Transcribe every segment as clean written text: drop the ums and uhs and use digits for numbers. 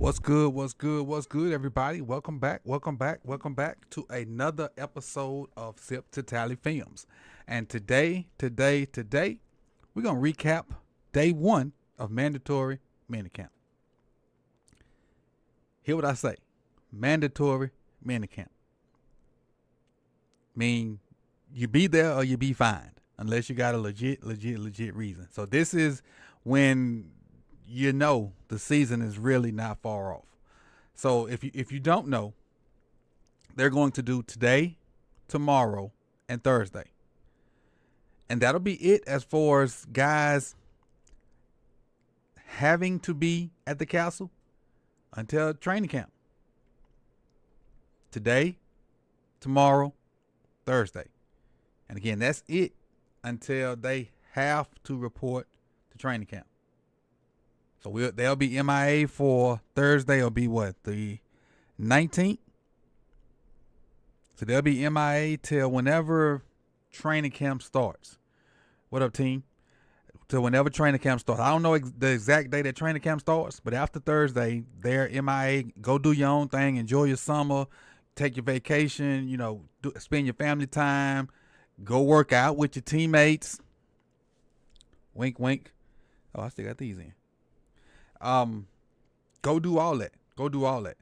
What's good? What's good? What's good, everybody? Welcome back. Welcome back. Welcome back to another episode of Sip to Tally Films. And today, we're gonna recap day one of mandatory minicamp. Hear what I say? Mandatory minicamp. Mean you be there or you be fined, unless you got a legit reason. So this is when you know the season is really not far off. So if you don't know, they're going to do today, tomorrow, and Thursday. And that'll be it as far as guys having to be at the castle until training camp. Today, tomorrow, Thursday. And again, that's it until they have to report to training camp. So they'll be MIA for Thursday. Will be what, the 19th? So they'll be MIA till whenever training camp starts. What up, team? Till whenever training camp starts. I don't know the exact day that training camp starts, but after Thursday, they're MIA. Go do your own thing. Enjoy your summer. Take your vacation. Spend your family time. Go work out with your teammates. Wink, wink. Oh, I still got these in. Go do all that.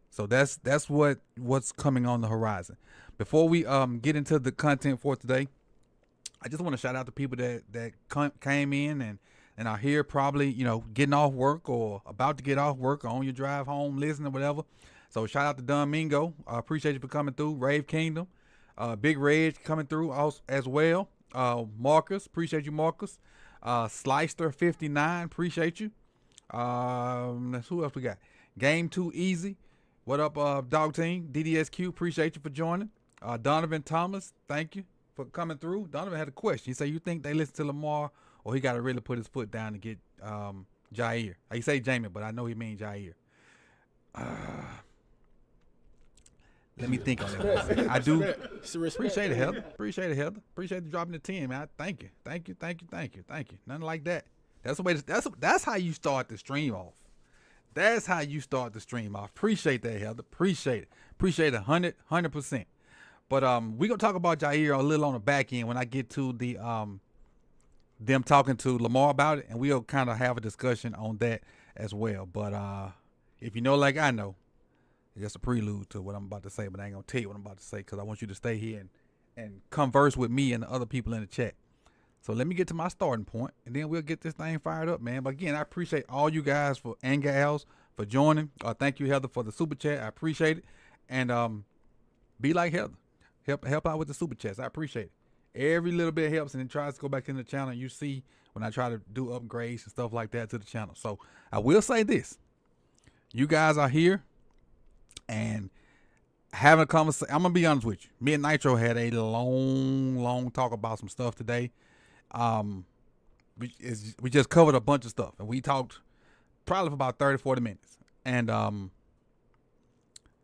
So that's what's coming on the horizon. Before we get into the content for today, I just want to shout out the people that came in and are here, probably getting off work or about to get off work or on your drive home, listening, whatever. So shout out to Domingo. I appreciate you for coming through. Rave Kingdom, Big Reg coming through as well. Marcus, appreciate you, Marcus. Slicer 59, appreciate you. Who else we got? Game Too Easy. What up, Dog Team? DDSQ, appreciate you for joining. Donovan Thomas, thank you for coming through. Donovan had a question. He said, you think they listen to Lamar or he got to really put his foot down to get Jair? He say Jamie, but I know he means Jair. Let me think on that. I do appreciate it, Heather. Appreciate you dropping the 10, man. Thank you. Nothing like that. That's the way. That's how you start the stream off. Appreciate that, Heather. Appreciate it. 100%. But we gonna talk about Jair a little on the back end when I get to the them talking to Lamar about it, and we'll kind of have a discussion on that as well. But if you know, like I know, it's just a prelude to what I'm about to say. But I ain't gonna tell you what I'm about to say because I want you to stay here and converse with me and the other people in the chat. So let me get to my starting point, and then we'll get this thing fired up, man. But again, I appreciate all you guys and gals for joining. Thank you, Heather, for the super chat. I appreciate it. And be like Heather. Help out with the super chats. I appreciate it. Every little bit helps, and then tries to go back in the channel, and you see when I try to do upgrades and stuff like that to the channel. So I will say this. You guys are here and having a conversation. I'm going to be honest with you. Me and Nitro had a long talk about some stuff today. We just covered a bunch of stuff, and we talked probably for about 30-40 minutes. And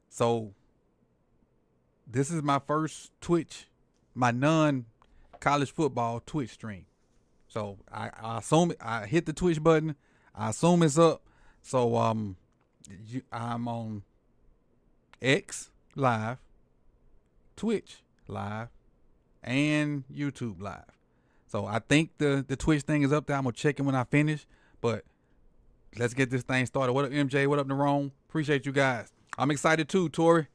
so this is my first Twitch, my non-college football Twitch stream. So I assume I hit the Twitch button. I assume it's up. So I'm on X Live, Twitch Live, and YouTube Live. So I think the Twitch thing is up there. I'm going to check it when I finish. But let's get this thing started. What up, MJ? What up, Nerone? Appreciate you guys. I'm excited too, Tori.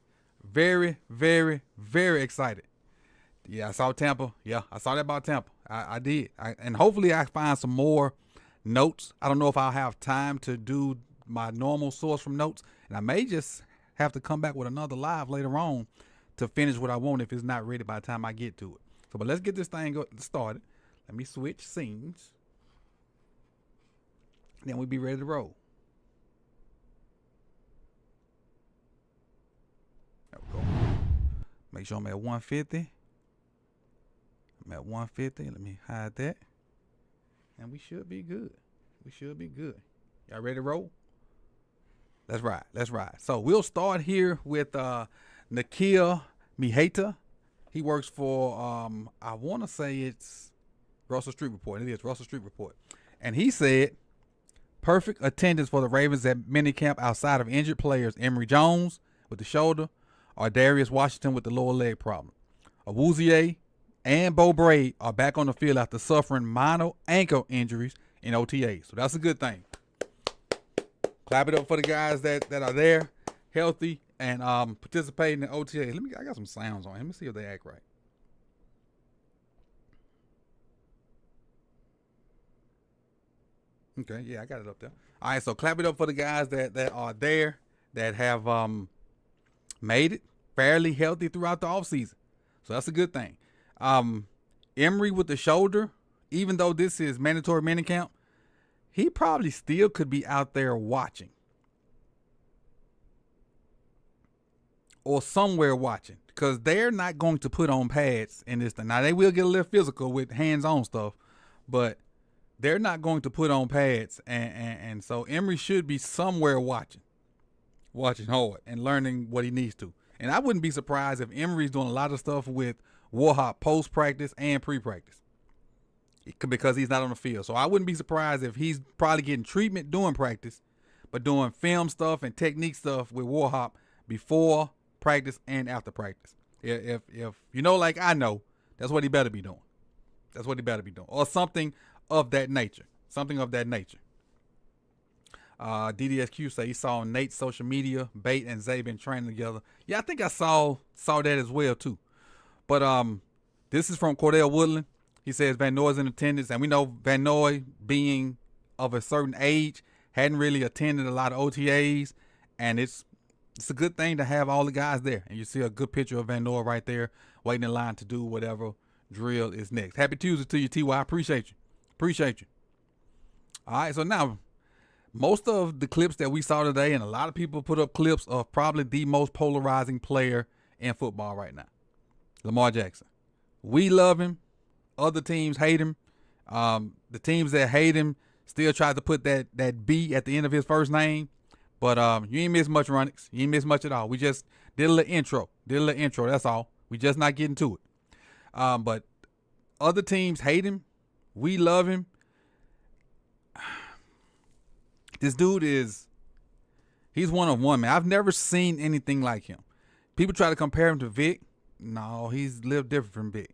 Very, very, very excited. Yeah, I saw Tampa. Yeah, I saw that about Tampa. I did. And hopefully I find some more notes. I don't know if I'll have time to do my normal source from notes. And I may just have to come back with another live later on to finish what I want if it's not ready by the time I get to it. So, but let's get this thing started. Let me switch scenes. Then we'll be ready to roll. There we go. Make sure I'm at 150. I'm at 150. Let me hide that. And we should be good. Y'all ready to roll? Let's ride. So we'll start here with Nakia Miheta. He works for, I want to say it's Russell Street Report. It is Russell Street Report. And he said, perfect attendance for the Ravens at minicamp outside of injured players Emory Jones with the shoulder or Darius Washington with the lower leg problem. Awuzie and Bo Braid are back on the field after suffering minor ankle injuries in OTA. So that's a good thing. Clap it up for the guys that are there, healthy, and participating in OTA. I got some sounds on. Let me see if they act right. Okay, yeah, I got it up there. All right, so clap it up for the guys that are there, that have made it fairly healthy throughout the offseason. So that's a good thing. Emory with the shoulder, even though this is mandatory minicamp, he probably still could be out there watching. Or somewhere watching. Because they're not going to put on pads in this thing. Now, they will get a little physical with hands-on stuff, but they're not going to put on pads. And so Emory should be somewhere watching hard and learning what he needs to. And I wouldn't be surprised if Emory's doing a lot of stuff with Warhop post-practice and pre-practice because he's not on the field. So I wouldn't be surprised if he's probably getting treatment during practice, but doing film stuff and technique stuff with Warhop before practice and after practice. If you know, like I know, that's what he better be doing. That's what he better be doing. Or something of that nature. Something of that nature. DDSQ say he saw on Nate's social media, Bate and Zay been training together. Yeah, I think I saw that as well too. But this is from Cordell Woodland. He says Van Noy's in attendance, and we know Van Noy, being of a certain age, hadn't really attended a lot of OTAs, and it's a good thing to have all the guys there. And you see a good picture of Van Noy right there, waiting in line to do whatever drill is next. Happy Tuesday to you, T.Y. Appreciate you. All right, so now, most of the clips that we saw today, and a lot of people put up clips of probably the most polarizing player in football right now, Lamar Jackson. We love him. Other teams hate him. The teams that hate him still try to put that B at the end of his first name. But you ain't missed much, Runnix. You ain't missed much at all. We just did a little intro. That's all. We just not getting to it. But other teams hate him. We love him. This dude he's one of one, man. I've never seen anything like him. People try to compare him to Vic. No, he's a little different from Vic.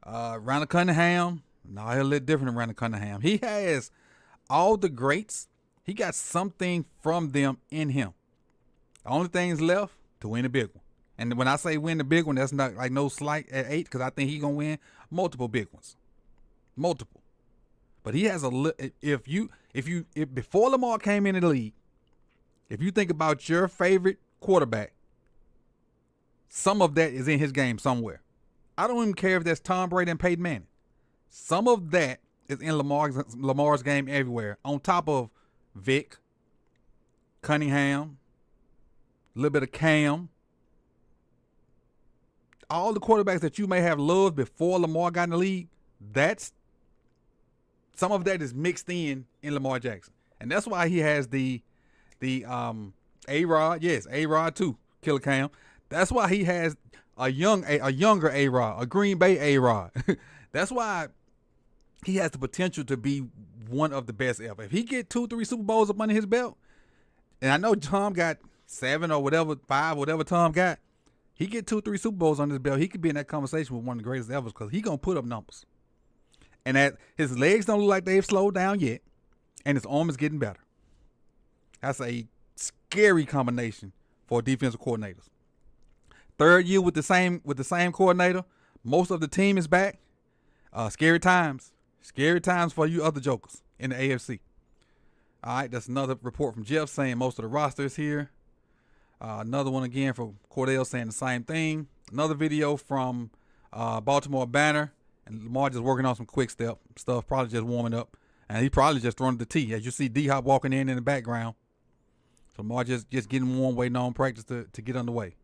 Randall Cunningham. No, he's a little different than Randall Cunningham. He has all the greats. He got something from them in him. The only thing's left to win the big one. And when I say win the big one, that's not like no slight at 8, because I think he's gonna win multiple big ones. Multiple. But he has if before Lamar came into the league, if you think about your favorite quarterback, some of that is in his game somewhere. I don't even care if that's Tom Brady and Peyton Manning. Some of that is in Lamar's game everywhere. On top of Vic, Cunningham, a little bit of Cam. All the quarterbacks that you may have loved before Lamar got in the league, some of that is mixed in Lamar Jackson. And that's why he has the A-Rod. Yes, A-Rod too, Killer Cam. That's why he has a younger A-Rod, a Green Bay A-Rod. That's why he has the potential to be one of the best ever. If he get 2-3 Super Bowls up under his belt, and I know Tom got 7 or whatever, 5, whatever Tom got, he get 2-3 Super Bowls on his belt, he could be in that conversation with one of the greatest ever, because he gonna put up numbers. And that his legs don't look like they've slowed down yet, and his arm is getting better. That's a scary combination for defensive coordinators. Third year with the same coordinator, most of the team is back. Scary times for you other jokers in the AFC. All right, that's another report from Jeff saying most of the roster is here. Another one again from Cordell saying the same thing. Another video from Baltimore Banner, and Lamar just working on some quick step stuff, probably just warming up. And he probably just throwing the T. As you see D-Hop walking in the background. So Lamar just getting warm, waiting on practice to get underway.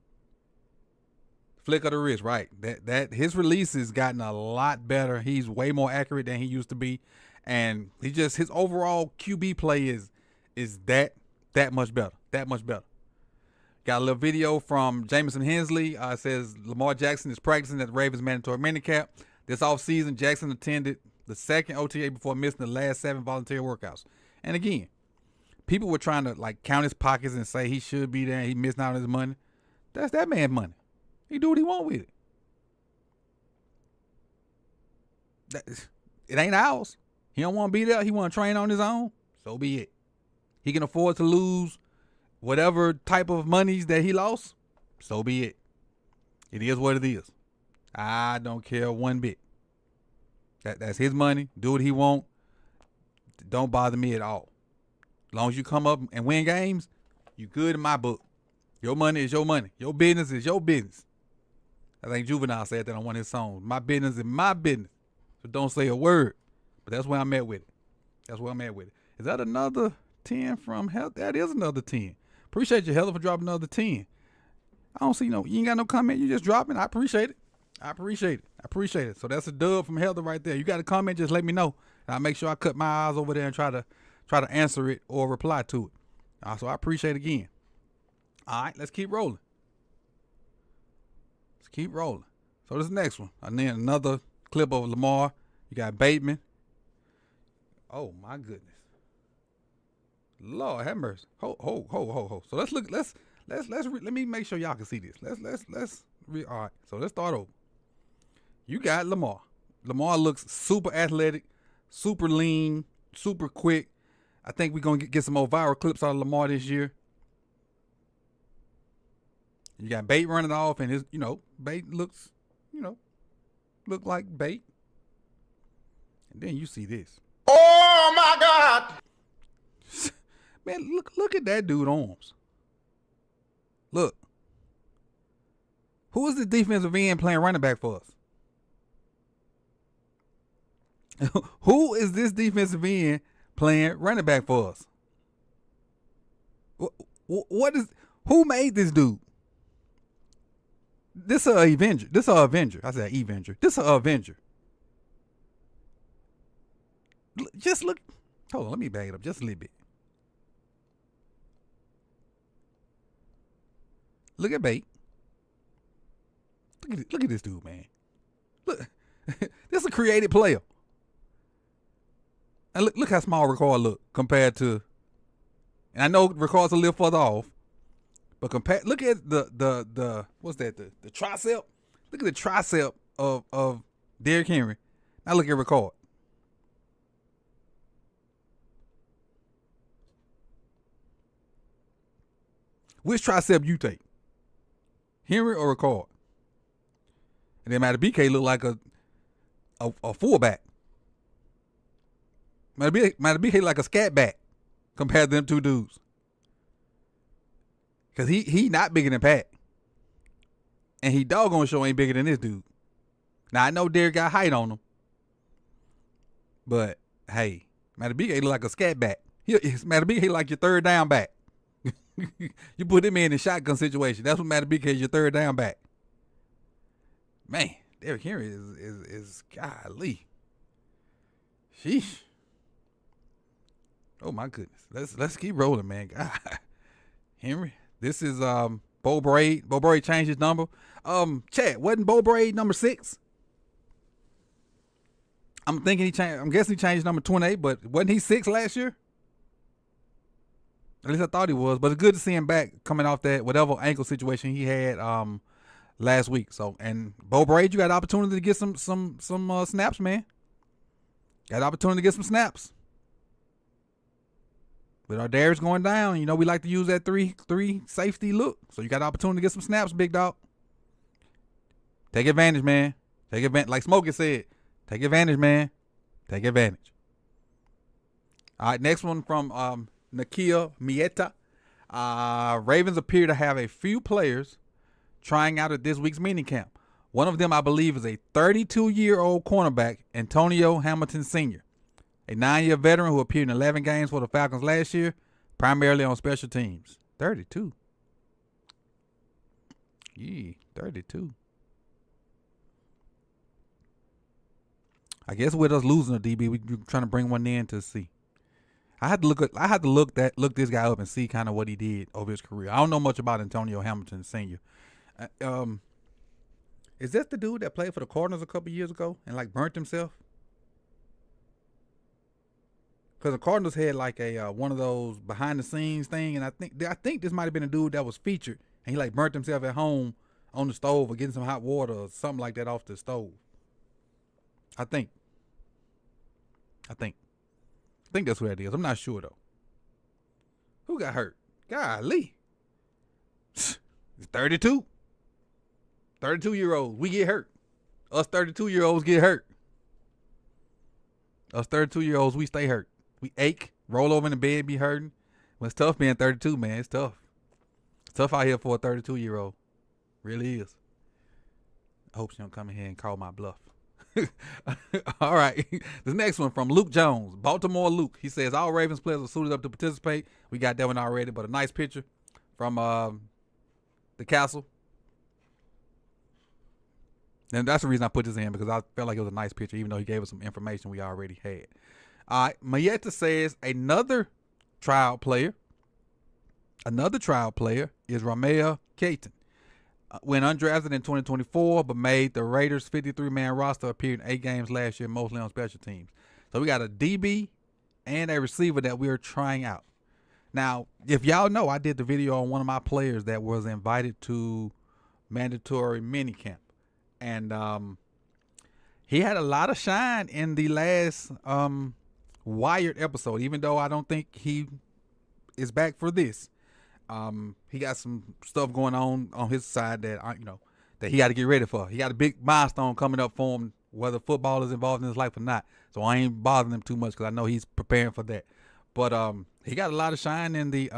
Flick of the wrist, right. That his release has gotten a lot better. He's way more accurate than he used to be. And his overall QB play is that much better. That much better. Got a little video from Jamison Hensley. Says Lamar Jackson is practicing at the Ravens mandatory minicamp. This offseason, Jackson attended the second OTA before missing the last 7 voluntary workouts. And again, people were trying to like count his pockets and say he should be there and he missing out on his money. That's that man's money. He do what he want with it. It ain't ours. He don't want to be there. He want to train on his own. So be it. He can afford to lose whatever type of monies that he lost. So be it. It is what it is. I don't care one bit. That's his money. Do what he want. Don't bother me at all. As long as you come up and win games, you good in my book. Your money is your money. Your business is your business. I think Juvenile said that on one of his songs. My business is my business. So don't say a word. But that's where I'm at with it. That's where I'm at with it. Is that another 10 from Heather? That is another 10. Appreciate you, Heather, for dropping another 10. I don't see you ain't got no comment. You just dropping. I appreciate it. I appreciate it. So that's a dub from Heather right there. You got a comment, just let me know. And I'll make sure I cut my eyes over there and try to answer it or reply to it. So I appreciate it again. All right, let's keep rolling. So this next one. And then another clip of Lamar. You got Bateman. Oh my goodness. Lord have mercy. Ho. So let me make sure y'all can see this. All right. So let's start over. You got Lamar. Lamar looks super athletic, super lean, super quick. I think we're going to get some more viral clips out of Lamar this year. You got Bait running off, and his, Bait looks, look like Bait. And then you see this. Oh my God! Man, look at that dude's arms. Look. Who is the defensive end playing running back for us? Who is this defensive end playing running back for us? Who made this dude? This is an Avenger. I said Avenger. This is an Avenger. Just look. Hold on, let me back it up just a little bit. Look at Bait. Look at this dude, man. Look, this is a creative player. And look how small Ricard look compared to. And I know Ricard's a little further off, but look at the what's that? The tricep. Look at the tricep of Derrick Henry. Now look at Ricard. Which tricep you take? Henry or Ricard? And then BK look like a fullback. BK like a scat back compared to them two dudes. Cause he not bigger than Pat. And he doggone sure ain't bigger than this dude. Now I know Derrick got height on him. But hey, BK look like a scat back. BK like your third down back. You put him in a shotgun situation. That's what BK is, your third down back. Man, Derrick Henry is golly. Sheesh. Oh my goodness. Let's keep rolling, man. God. Henry. This is Bo Braid. Bo Braid changed his number. Chad, wasn't Bo Braid number 6? I'm guessing he changed number 28, but wasn't he 6 last year? At least I thought he was, but it's good to see him back coming off that whatever ankle situation he had last week. So, and Bo Braid, you got the opportunity to get some snaps, man. Got the opportunity to get some snaps. With our Darius going down, we like to use that three safety look. So you got the opportunity to get some snaps, big dog. Take advantage, man. Take advantage. Like Smokey said, take advantage, man. Take advantage. All right, next one from Nakia Mieta. Ravens appear to have a few players trying out at this week's mini camp. One of them, I believe, is a 32-year-old cornerback, Antonio Hamilton Sr., a 9-year veteran who appeared in 11 games for the Falcons last year, primarily on special teams. 32. Yeah, 32. I guess with us losing a DB, we're trying to bring one in to see. I had to look this guy up and see kind of what he did over his career. I don't know much about Antonio Hamilton Sr. Is that the dude that played for the Cardinals a couple years ago and like burnt himself? Because the Cardinals had like a one of those behind the scenes thing, and I think this might have been a dude that was featured, and he like burnt himself at home on the stove or getting some hot water or something like that off the stove. I think that's who that is. I'm not sure though. Who got hurt? Golly. It's 32. 32-year-olds, we get hurt. Us 32-year-olds get hurt. Us 32-year-olds, we stay hurt. We ache, roll over in the bed, be hurting. Well, it's tough being 32, man. It's tough. It's tough out here for a 32-year-old. Really is. I hope she don't come in here and call my bluff. All right. This next one from Luke Jones, Baltimore Luke. He says, all Ravens players are suited up to participate. We got that one already, but a nice picture from the castle. And that's the reason I put this in, because I felt like it was a nice picture, even though he gave us some information we already had. All right. Mayetta says another trial player is Ramel Caton. Went undrafted in 2024, but made the Raiders' 53-man roster, appeared in 8 games last year, mostly on special teams. So we got a DB and a receiver that we are trying out. Now, if y'all know, I did the video on one of my players that was invited to mandatory minicamp. And he had a lot of shine in the last Wired episode, even though I don't think he is back for this. He got some stuff going on his side that that he got to get ready for. He got a big milestone coming up for him, whether football is involved in his life or not. So I ain't bothering him too much because I know he's preparing for that. But he got a lot of shine in the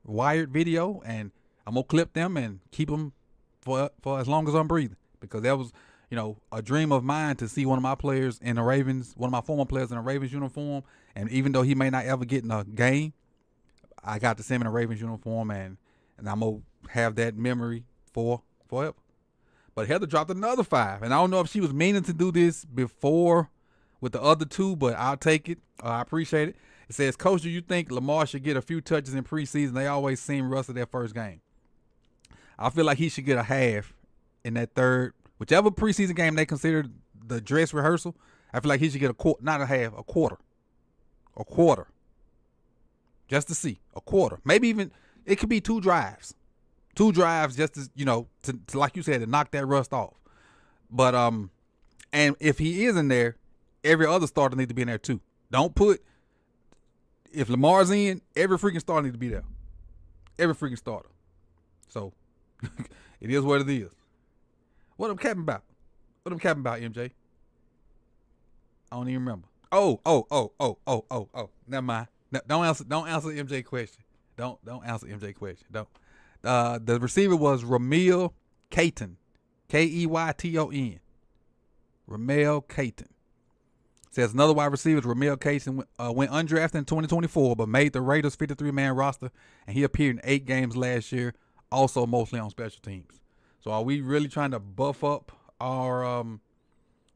Wired video, and I'm gonna clip them and keep them for as long as I'm breathing, because that was a dream of mine to see one of my players in the Ravens, one of my former players in a Ravens uniform. And even though he may not ever get in a game, I got to see him in a Ravens uniform, and I'm going to have that memory forever. But Heather dropped another 5, and I don't know if she was meaning to do this before with the other 2, but I'll take it. I appreciate it. It says, Coach, do you think Lamar should get a few touches in preseason? They always seem rusty their first game. I feel like he should get a half in that third, whichever preseason game they consider the dress rehearsal. I feel like he should get a quarter, not a half, a quarter. A quarter. Just to see. A quarter. Maybe even, it could be 2 drives. 2 drives just to like you said, to knock that rust off. But, and if he is in there, every other starter needs to be in there too. Don't put, if Lamar's in, every freaking starter needs to be there. Every freaking starter. So, it is what it is. What I'm capping about? MJ? I don't even remember. Oh. Never mind. No, don't answer MJ question. Don't answer MJ question. Don't. The receiver was Ramel Caton. Keyton. Ramel Caton. Says another wide receiver, Ramel Caton, went undrafted in 2024, but made the Raiders' 53-man roster, and he appeared in 8 games last year, also mostly on special teams. So are we really trying to buff up our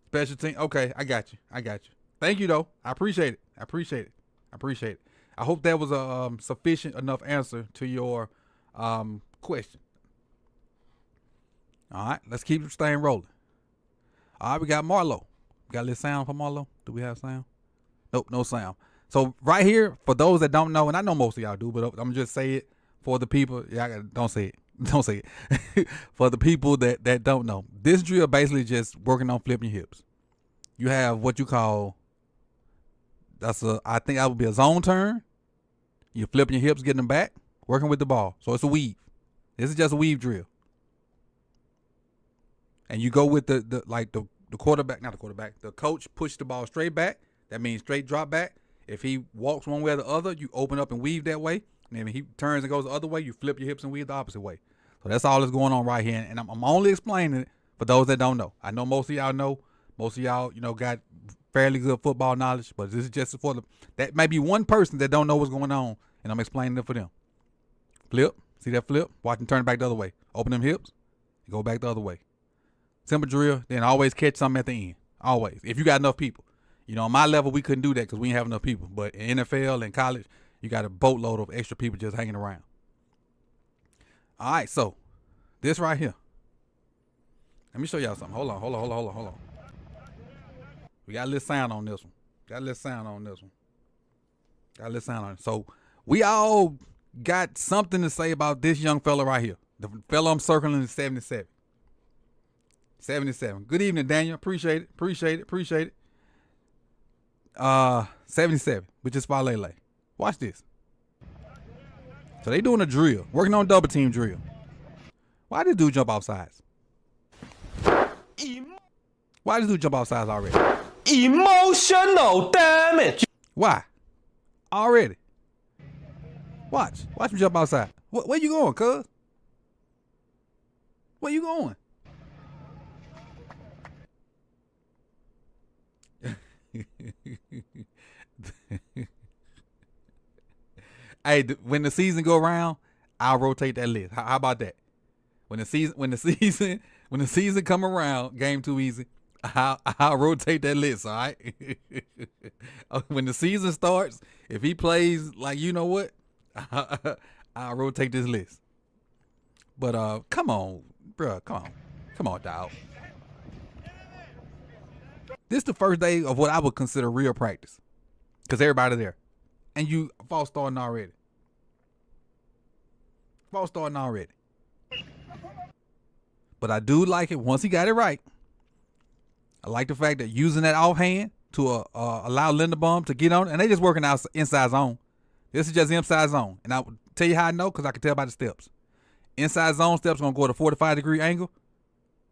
special team? Okay, I got you. Thank you, though. I appreciate it. I hope that was a sufficient enough answer to your question. All right, let's keep staying rolling. All right, we got Marlo. Got a little sound for Marlo? Do we have sound? Nope, no sound. So right here, for those that don't know, and I know most of y'all do, but I'm going to just say it for the people. Yeah, don't say it. Don't say it. For the people that don't know. This drill basically just working on flipping your hips. You have what you call, I think that would be a zone turn. You're flipping your hips, getting them back, working with the ball. So it's a weave. This is just a weave drill. And you go with the quarterback, not the quarterback, the coach push the ball straight back. That means straight drop back. If he walks one way or the other, you open up and weave that way. And then he turns and goes the other way, you flip your hips and weave the opposite way. So that's all that's going on right here. And I'm only explaining it for those that don't know. I know most of y'all know. Most of y'all, got fairly good football knowledge. But this is just for that may be one person that don't know what's going on. And I'm explaining it for them. Flip. See that flip? Watch him turn back the other way. Open them hips. Go back the other way. Simple drill. Then always catch something at the end. Always. If you got enough people. On my level, we couldn't do that because we didn't have enough people. But in NFL and college, you got a boatload of extra people just hanging around. All right, so this right here. Let me show y'all something. Hold on. We got a little sound on this one. Got a little sound on it. So we all got something to say about this young fella right here. The fella I'm circling is 77. 77. Good evening, Daniel. Appreciate it. 77, which is Falele. Watch this. So they doing a drill, working on double team drill. Why did this dude jump off sides? Why did this dude jump off sides already? Emotional damage. Why? Already. Watch him jump outside. Where you going, cuz? Where you going? Hey, when the season go around, I'll rotate that list. How about that? When the season come around, game too easy. I'll rotate that list. All right. When the season starts, if he plays like you know what, I'll rotate this list. But come on, bro. Come on, dog. This is the first day of what I would consider real practice, cause everybody there, and you false starting already. But I do like it once he got it right. I like the fact that using that offhand to allow Linderbaum to get on, and they just working out inside zone. This is just inside zone, and I will tell you how I know because I can tell by the steps. Inside zone steps gonna go at a 45-degree angle.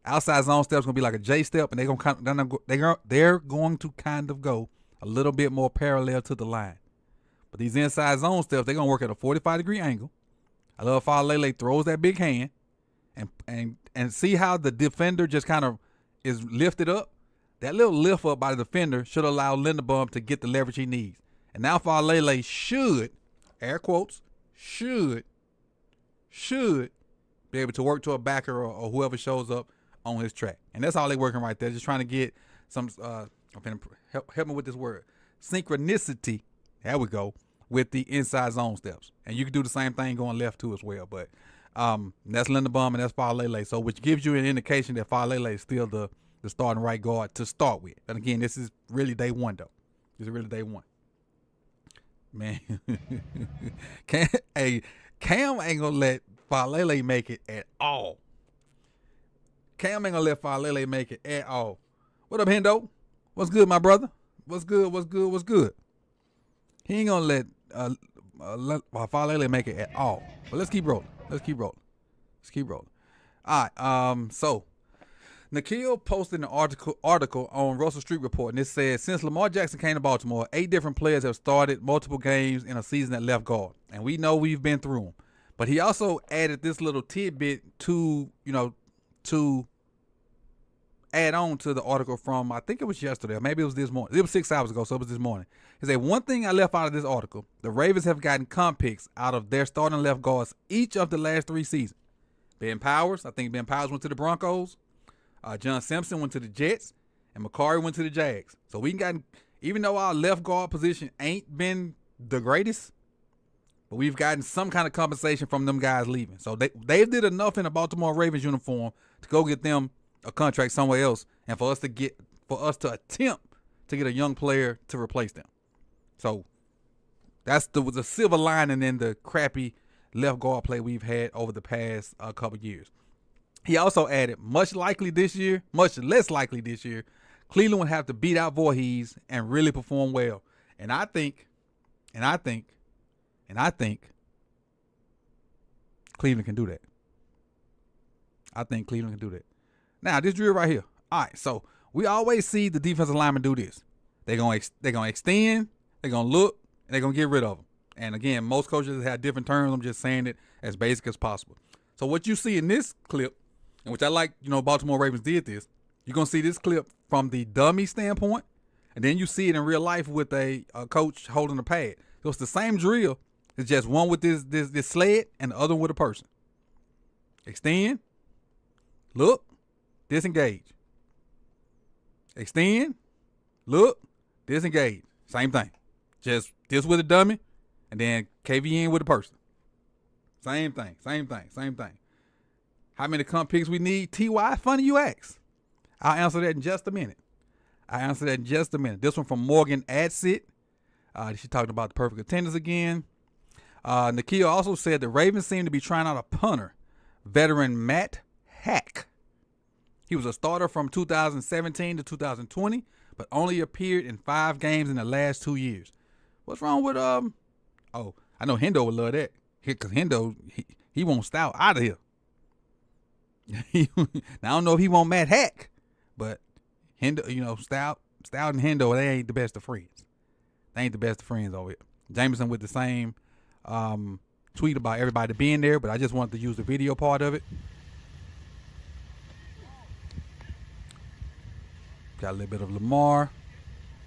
Outside zone steps gonna be like a J step, and they're going to kind of go a little bit more parallel to the line. But these inside zone steps, they're gonna work at a 45-degree angle. I love how Lele throws that big hand, and see how the defender just kind of is lifted up. That little lift up by the defender should allow Linderbaum to get the leverage he needs. And now Falele should, air quotes, should be able to work to a backer or whoever shows up on his track. And that's all they're working right there. Just trying to get some, help me with this word, synchronicity, there we go, with the inside zone steps. And you can do the same thing going left too as well. But that's Linderbaum and that's Falele. So which gives you an indication that Falele is still the starting right guard to start with. And again, this is really day one though. This is really day one. Man, Cam ain't gonna let Falele make it at all. Cam ain't gonna let Falele make it at all. What up, Hendo? What's good, my brother? What's good? He ain't gonna let Falele make it at all. But let's keep rolling. All right. So Nikhil posted an article on Russell Street Report, and it says, since Lamar Jackson came to Baltimore, 8 different players have started multiple games in a season at left guard. And we know we've been through them. But he also added this little tidbit to add on to the article from, I think it was yesterday, or maybe it was this morning. It was 6 hours ago, so it was this morning. He said, one thing I left out of this article, the Ravens have gotten comp picks out of their starting left guards each of the last 3 seasons. Ben Powers, I think Ben Powers went to the Broncos. John Simpson went to the Jets, and McCarry went to the Jags. So we got, even though our left guard position ain't been the greatest, but we've gotten some kind of compensation from them guys leaving. So they did enough in a Baltimore Ravens uniform to go get them a contract somewhere else, and for us to attempt to get a young player to replace them. So that's the silver lining in the crappy left guard play we've had over the past couple years. He also added, much less likely this year, Cleveland would have to beat out Voorhees and really perform well. And I think Cleveland can do that. Now, this drill right here. All right, so we always see the defensive linemen do this. They're gonna extend, they're gonna look, and they're gonna get rid of them. And again, most coaches have different terms. I'm just saying it as basic as possible. So what you see in this clip, and which I like, Baltimore Ravens did this, you're gonna see this clip from the dummy standpoint, and then you see it in real life with a coach holding a pad. So it's the same drill. It's just one with this sled and the other one with a person. Extend, look, disengage. Extend, look, disengage. Same thing. Just this with a dummy, and then KVN with a person. Same thing. How many comp picks we need? TY, funny you ask. I'll answer that in just a minute. This one from Morgan Adsit. She talked about the perfect attendance again. Nakia also said the Ravens seem to be trying out a punter, veteran Matt Hack. He was a starter from 2017 to 2020, but only appeared in 5 games in the last 2 years. What's wrong with Oh, I know Hendo would love that, because Hendo he wants Stout out of here. Now, I don't know if he want Matt Hack, but Hendo, Stout and Hendo, they ain't the best of friends. They ain't the best of friends over here. Jameson with the same tweet about everybody being there, but I just wanted to use the video part of it. Got a little bit of Lamar,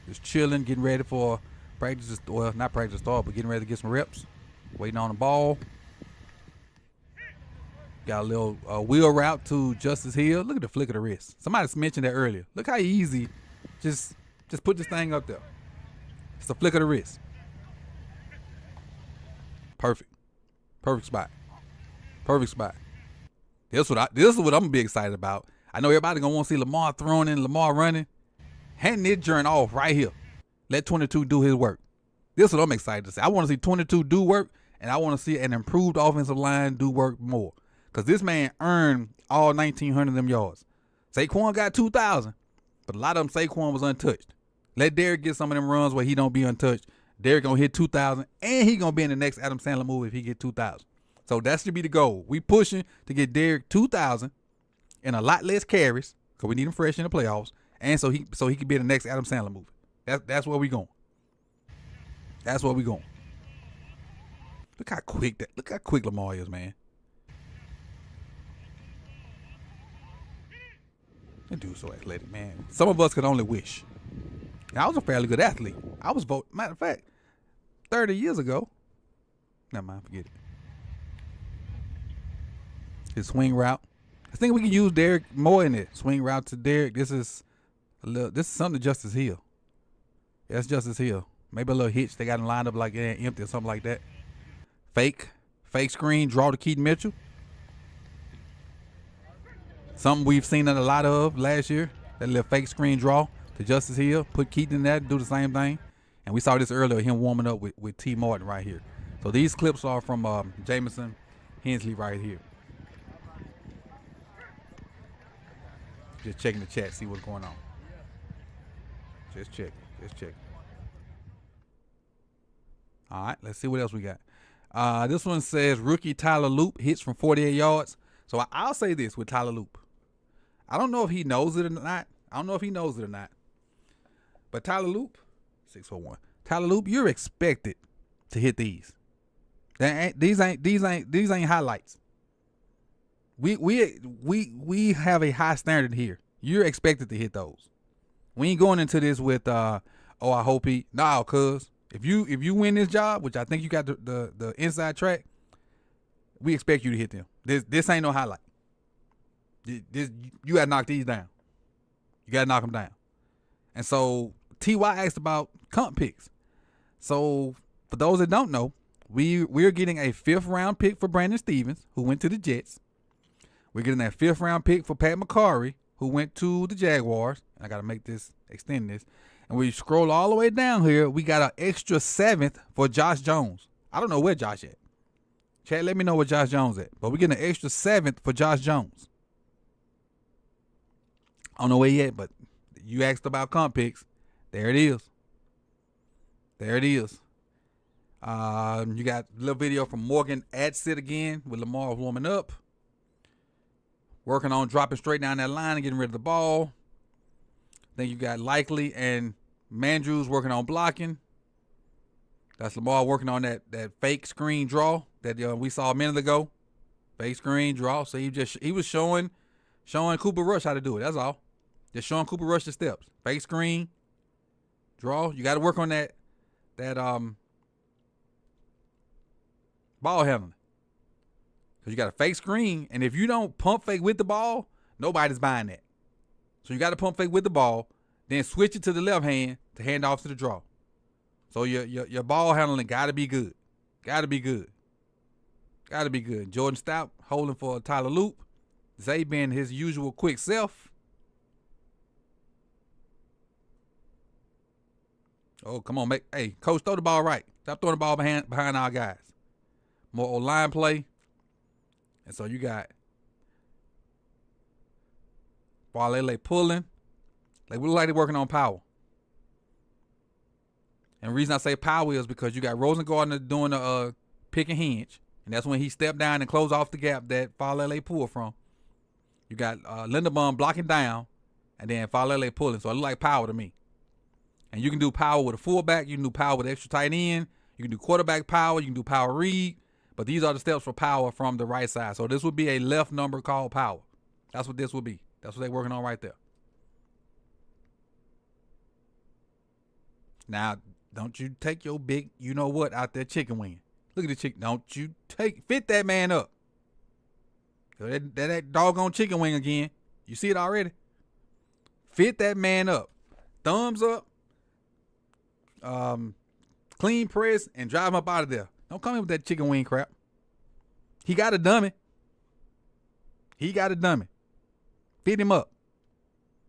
just chilling, getting ready for practice. Well, not practice start, but getting ready to get some reps. Waiting on the ball. Got a little wheel route to Justice Hill. Look at the flick of the wrist. Somebody mentioned that earlier. Look how easy. Just put this thing up there. It's a flick of the wrist. Perfect. Perfect spot. Perfect spot. This is what I'm gonna be excited about. I know everybody gonna want to see Lamar throwing and Lamar running. Hand this journey off right here. Let 22 do his work. This is what I'm excited to see. I want to see 22 do work, and I want to see an improved offensive line do work more. Because this man earned all 1,900 of them yards. Saquon got 2,000, but a lot of them Saquon was untouched. Let Derek get some of them runs where he don't be untouched. Derek gonna hit 2,000, and he gonna be in the next Adam Sandler movie if he get 2,000. So that should be the goal. We pushing to get Derek 2,000 and a lot less carries, because we need him fresh in the playoffs, and so he can be in the next Adam Sandler movie. That's where we going. That's where we going. Look how quick Lamar is, man. That dude's so athletic, man. Some of us could only wish. Now, I was a fairly good athlete. I was matter of fact, 30 years ago. Never mind, forget it. His swing route. I think we can use Derek more in it. Swing route to Derek. This is something to Justice Hill. Yeah, that's Justice Hill. Maybe a little hitch. They got him lined up like empty or something like that. Fake screen, draw to Keaton Mitchell. Something we've seen a lot of last year. That little fake screen draw to Justice Hill. Put Keaton in that, do the same thing. And we saw this earlier, him warming up with T. Martin right here. So these clips are from Jameson Hensley right here. Just checking the chat, see what's going on. Just check. All right, let's see what else we got. This one says rookie Tyler Loop hits from 48 yards. So I'll say this with Tyler Loop. I don't know if he knows it or not. But Tyler Loop, 601. Tyler Loop, you're expected to hit these. These ain't highlights. We have a high standard here. You're expected to hit those. We ain't going into this with I hope he cuz if you win this job, which I think you got the inside track, we expect you to hit them. This ain't no highlight. You gotta knock these down. You gotta knock them down. And so T.Y. asked about comp picks. So for those that don't know, we're getting a 5th round pick for Brandon Stevens, who went to the Jets. We're getting that 5th round pick for Pat McCarry, who went to the Jaguars. And I gotta extend this. And we scroll all the way down here, we got an extra 7th for Josh Jones. I don't know where Josh at. Chat, let me know where Josh Jones at. But we're getting an extra 7th for Josh Jones. I don't know where he at, but you asked about comp picks. There it is. You got a little video from Morgan Adsit again with Lamar warming up. Working on dropping straight down that line and getting rid of the ball. Then you got Likely and Mandrews working on blocking. That's Lamar working on that fake screen draw that we saw a minute ago. Fake screen draw. So he was showing Cooper Rush how to do it. That's all. Just showing Cooper Rush the steps. Fake screen draw. You got to work on that ball handling. Because you got a fake screen, and if you don't pump fake with the ball, nobody's buying that. So you got to pump fake with the ball, then switch it to the left hand to hand off to the draw. So your ball handling got to be good. Jordan Stout holding for Tyler Loop. Zay being his usual quick self. Oh, come on, hey, coach, throw the ball right. Stop throwing the ball behind our guys. More O-line play. And so you got Falele pulling. Like, we look like they're working on power. And the reason I say power is because you got Rosengarten doing the pick and hinge. And that's when he stepped down and closed off the gap that Falele pulled from. You got Linderbaum blocking down. And then Falele pulling. So it look like power to me. And you can do power with a fullback. You can do power with extra tight end. You can do quarterback power. You can do power read. But these are the steps for power from the right side. So this would be a left number called power. That's what this would be. That's what they're working on right there. Now, don't you take your big, you know what, out there chicken wing. Look at the chicken. Don't you fit that man up. That doggone chicken wing again. You see it already? Fit that man up. Thumbs up. Clean press and drive him up out of there. Don't come in with that chicken wing crap. He got a dummy. Fit him up.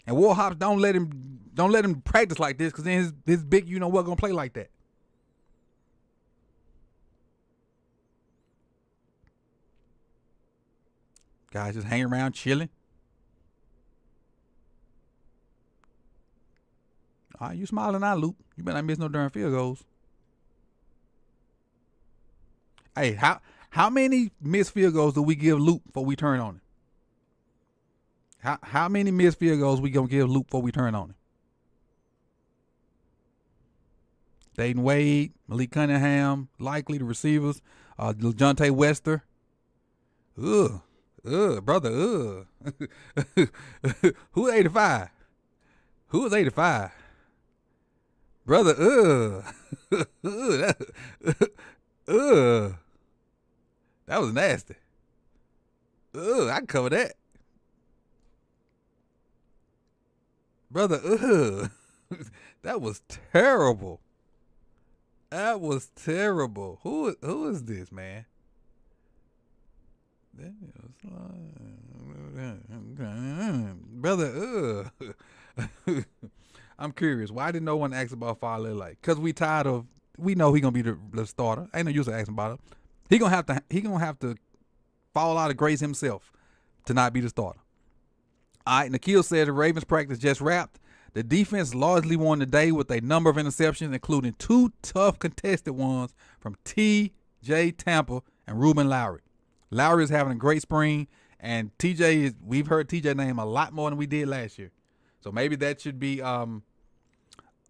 And Warhops, don't let him practice like this, because then his big, you know what, gonna play like that. Guys just hanging around chilling. All right, you smiling now, Luke. You better not miss no darn field goals. Hey, how many missed field goals do we give Luke before we turn on it? How many missed field goals we gonna give Luke before we turn on it? Dayton Wade, Malik Cunningham, likely the receivers. LeJontay Wester. Brother. Who's 85? Who is 85? Brother, that was nasty. I can cover that. Brother, that was terrible. That was terrible. Who is this, man? Brother, I'm curious. Why did no one ask about Falele? Like, cause we know he gonna be the starter. Ain't no use of asking about it. He gonna have to fall out of grace himself to not be the starter. All right, Nikhil said the Ravens practice just wrapped. The defense largely won the day with a number of interceptions, including 2 tough contested ones from T.J. Tampa and Ruben Lowry. Lowry is having a great spring, and we've heard T.J. name a lot more than we did last year. So maybe that should be a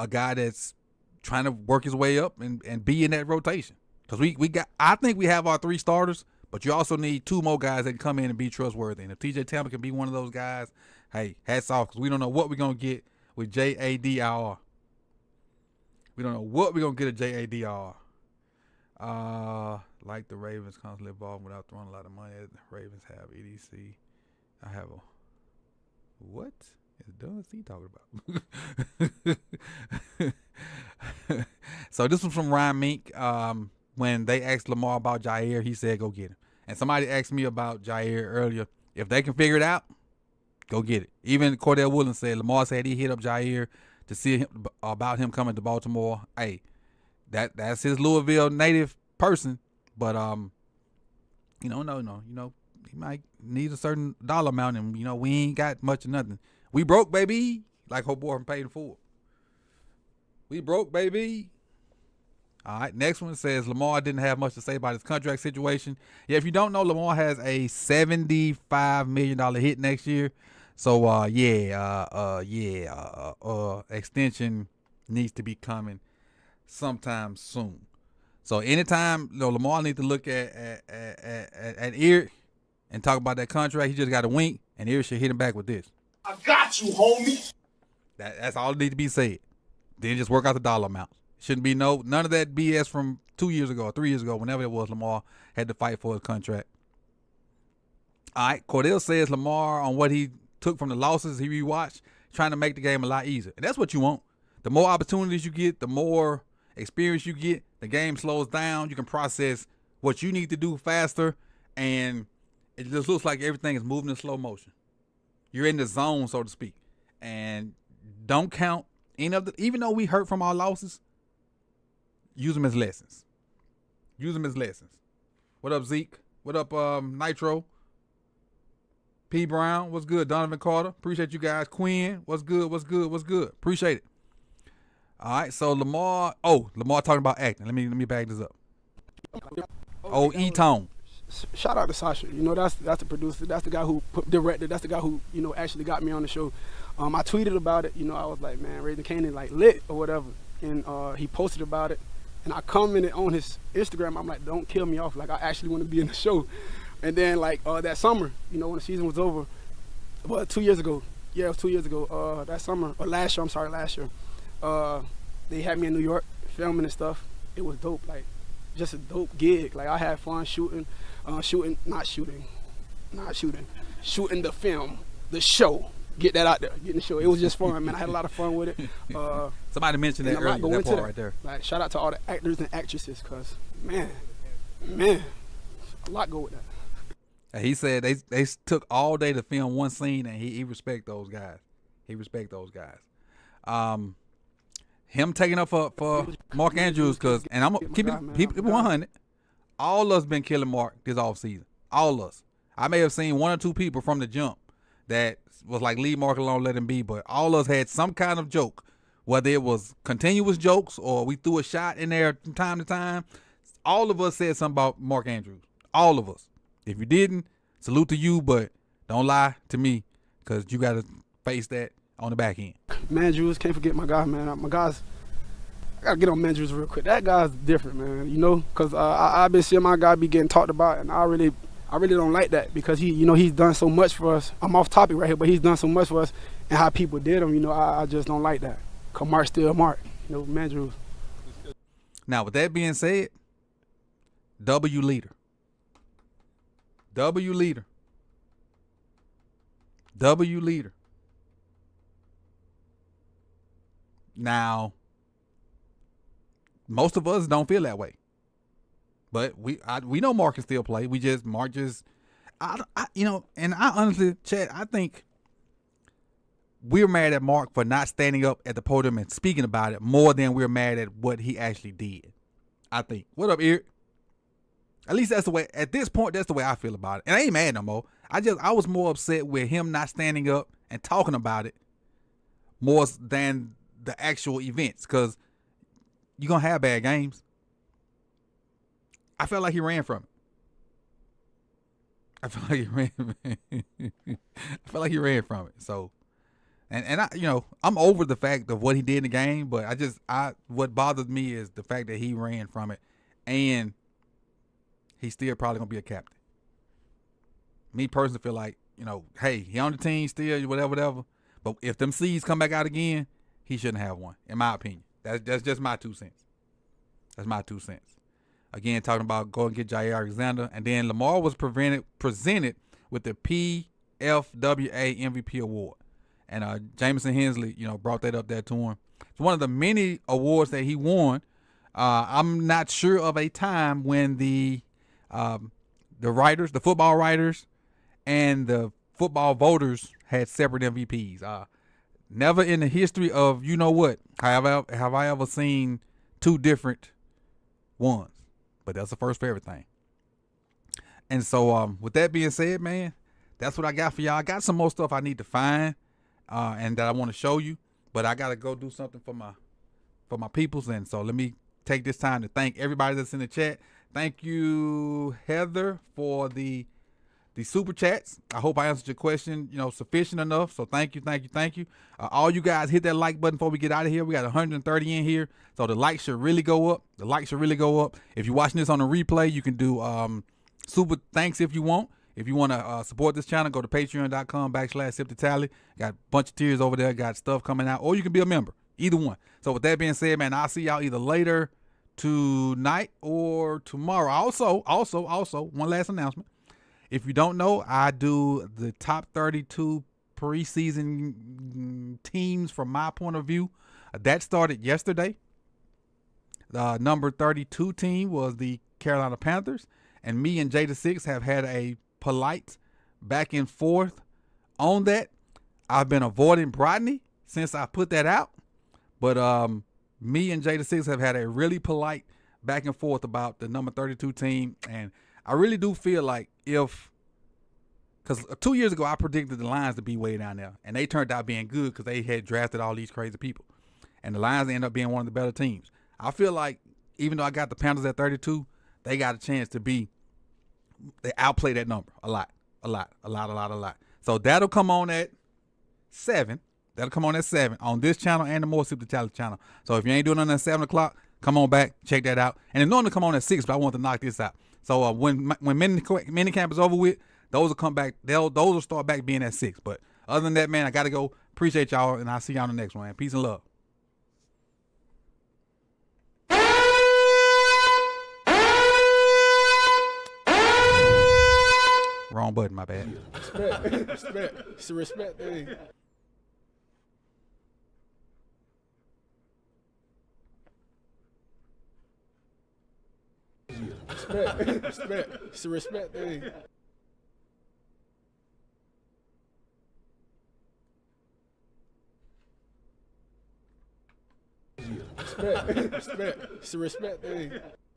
guy that's trying to work his way up and be in that rotation. Because I think we have our 3 starters, but you also need 2 more guys that can come in and be trustworthy. And if T.J. Tampa can be one of those guys, hey, hats off, because we don't know what we're going to get with JADR. We don't know what we're going to get at JADR. Like the Ravens constantly evolving without throwing a lot of money. The Ravens have EDC. I have a... What is he talking about? So this was from Ryan Mink. When they asked Lamar about Jair, he said, go get him. And somebody asked me about Jair earlier. If they can figure it out, go get it. Even Cordell Woolen said, Lamar said he hit up Jair to see about him coming to Baltimore. Hey, that's his Louisville native person. But, he might need a certain dollar amount, and, we ain't got much of nothing. We broke, baby, like her boy from Paid in Full. We broke, baby. All right, next one says Lamar didn't have much to say about his contract situation. Yeah, if you don't know, Lamar has a $75 million hit next year. So, extension needs to be coming sometime soon. So anytime Lamar needs to look at Ear and talk about that contract, he just got to wink, and Ear should hit him back with this. I got you, homie. That's all that needs to be said. Then just work out the dollar amount. Shouldn't be none of that BS from 2 years ago or 3 years ago, whenever it was Lamar had to fight for his contract. All right, Cordell says Lamar, on what he took from the losses he rewatched, trying to make the game a lot easier. And that's what you want. The more opportunities you get, the more experience you get, the game slows down. You can process what you need to do faster, and it just looks like everything is moving in slow motion. You're in the zone, so to speak. And don't count any of the, even though we hurt from our losses, use them as lessons. Use them as lessons. What up, Zeke? What up, Nitro? P. Brown, what's good? Donovan Carter, appreciate you guys. Quinn, what's good? What's good? What's good? Appreciate it. All right, so Lamar. Oh, Lamar talking about acting. Let me back this up. Oh, E-Tone. Shout out to Sasha. You know, that's the producer. That's the guy who directed. That's the guy who, you know, actually got me on the show. I tweeted about it. You know, I was like, man, Raising Canaan like lit or whatever. And he posted about it. And I commented on his Instagram. I'm like, don't kill me off. Like, I actually want to be in the show. And then, like, that summer, you know, when the season was over, well, 2 years ago. Yeah, it was 2 years ago. That summer, or last year, last year. They had me in New York filming and stuff. It was dope, like, just a dope gig. Like, I had fun shooting the film, the show. Get that out there, getting the show. It was just fun, man. I had a lot of fun with it. Somebody mentioned that earlier, that part right there. Like, shout out to all the actors and actresses, because, man, a lot go with that. He said they took all day to film one scene, and he respect those guys. He respect those guys. Him taking up for Mark Andrews, and I'm gonna keep it 100. All of us been killing Mark this offseason. All of us. I may have seen one or two people from the jump that was like, leave Mark alone, let him be. But all of us had some kind of joke, whether it was continuous jokes or we threw a shot in there from time to time. All of us said something about Mark Andrews. All of us. If you didn't, salute to you, but don't lie to me, because you got to face that on the back end. Mandrews, can't forget my guy, man. I got to get on Mandrews real quick. That guy's different, man, you know, because I've been seeing my guy be getting talked about, and I really don't like that, because he's done so much for us. I'm off topic right here, but he's done so much for us, and how people did him, you know, I just don't like that. Because Mark's still Mark, you know, Mandrews. Now, with that being said, W leader. W leader. W leader. Now, most of us don't feel that way, but we know Mark can still play. Mark just, you know, and I honestly, Chad, I think we're mad at Mark for not standing up at the podium and speaking about it more than we're mad at what he actually did. I think. What up, Eric? At least that's the way, at this point, that's the way I feel about it. And I ain't mad no more. I was more upset with him not standing up and talking about it more than the actual events, because you're going to have bad games. I felt like he ran from it. I felt like he ran from it. So, and I, you know, I'm over the fact of what he did in the game, but what bothers me is the fact that he ran from it, and he's still probably going to be a captain. Me personally feel like, you know, hey, he on the team still, whatever. But if them C's come back out again, he shouldn't have one, in my opinion. That's just my 2 cents. That's my 2 cents. Again, talking about go and get Jair Alexander. And then Lamar was presented with the PFWA MVP award. And Jamison Hensley, you know, brought that up there to him. It's one of the many awards that he won. I'm not sure of a time when the writers, the football writers, and the football voters had separate MVPs. Never in the history of you know what have I ever seen two different ones. But that's the first for everything. And so with that being said, man, that's what I got for y'all. I got some more stuff I need to find and that I want to show you. But I gotta go do something for my peoples. And so let me take this time to thank everybody that's in the chat. Thank you, Heather, for the super chats. I hope I answered your question, you know, sufficient enough. So thank you. All you guys hit that like button before we get out of here. We got 130 in here. So the likes should really go up. If you're watching this on a replay, you can do super thanks if you want. If you want to support this channel, go to patreon.com/SipTheTally. Got a bunch of tiers over there. Got stuff coming out. Or you can be a member. Either one. So with that being said, man, I'll see y'all either later tonight or tomorrow. Also, one last announcement. If you don't know, I do the top 32 preseason teams from my point of view. That started yesterday. The number 32 team was the Carolina Panthers. And me and Jada6 have had a polite back and forth on that. I've been avoiding Brodney since I put that out. But me and Jada Six have had a really polite back and forth about the number 32 team, and I really do feel like because 2 years ago I predicted the Lions to be way down there, and they turned out being good because they had drafted all these crazy people, and the Lions ended up being one of the better teams. I feel like even though I got the Panthers at 32, they got a chance to they outplay that number a lot. So that'll come on at 7. That'll come on at 7 on this channel and the More Super Talent channel. So if you ain't doing it at 7 o'clock, come on back, check that out. And it normally come on at 6, but I want to knock this out. So when minicamp is over with, those will come back. Those will start back being at 6. But other than that, man, I got to go. Appreciate y'all, and I'll see y'all on the next one, man. Peace and love. Wrong button, my bad. Respect. It's a respect thing. Respect. It's a respect thing. Respect. It's a respect thing.